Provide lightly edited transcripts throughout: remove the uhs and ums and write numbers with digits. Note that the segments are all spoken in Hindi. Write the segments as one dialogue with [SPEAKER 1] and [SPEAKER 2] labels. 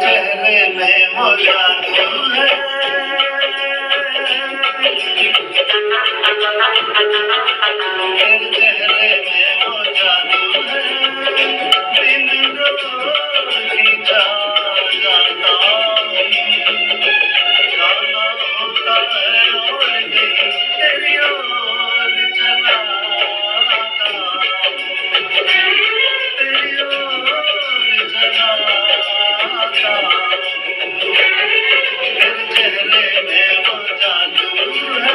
[SPEAKER 1] चेहरे में वो जादू है, चेहरे में वो जादू है, बिन रोज खींचा जाता जाना होता है और कहीं तेरी ओर चला आता, तेरी ओर चला आता, तेरे चेहरे में वो जादू है।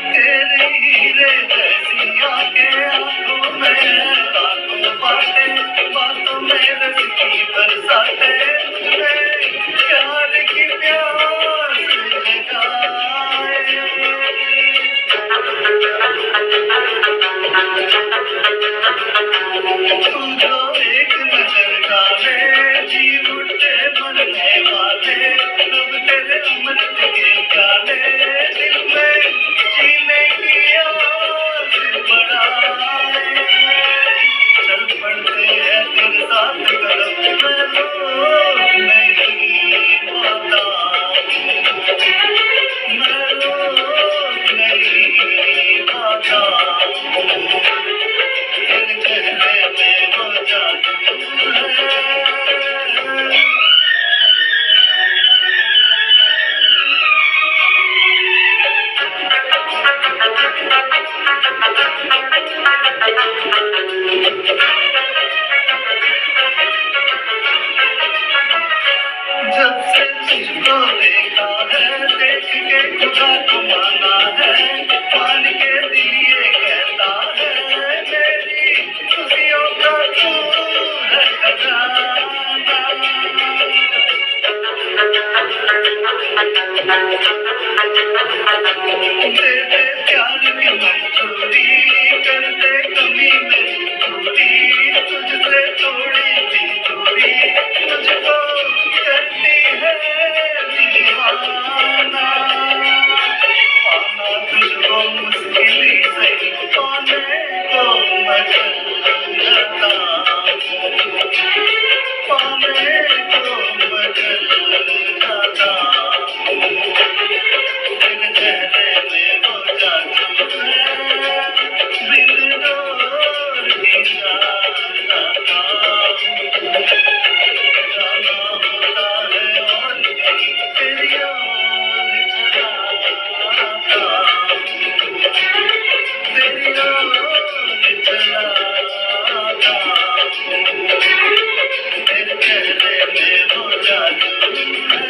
[SPEAKER 1] तेरी हीरे जैसी आंखें आंखों में लाखों बातें बातों में रस की बरसातें मुझमें प्यार की प्यास जगाए। तू जो एक नजर डाले जी उठे मरने वाले, अब तेरे अमृत के प्याले दिल में जीने की आस बढ़ाए। चल पड़ते हैं तेरे साथ कदम, मैं रोक नहीं पाता, मैं रोक नहीं पाता, तेरे चेहरे में वो जादू है। जब से तुझको देखा है, देख के खुदा को माना है, मान के दिल ये कहता है, मेरी खुशियों का तू है खजाना। दे दे प्यार की मंजूरी, कर दे कमी मेरी पूरी, तुझसे थोड़ी सी दूरी मुझको करती है दीवाना। पाना तुझको मुश्किल ही सही, पाने को मजल जाता, पाने को मजल जाता, तेरे चेहरे में वो जादू है, बिन डोर खींचा जाता, जाना होता है और कहीं तेरी ओर चला आता, तेरी ओर चला आता, तेरे चेहरे में वो जादू है।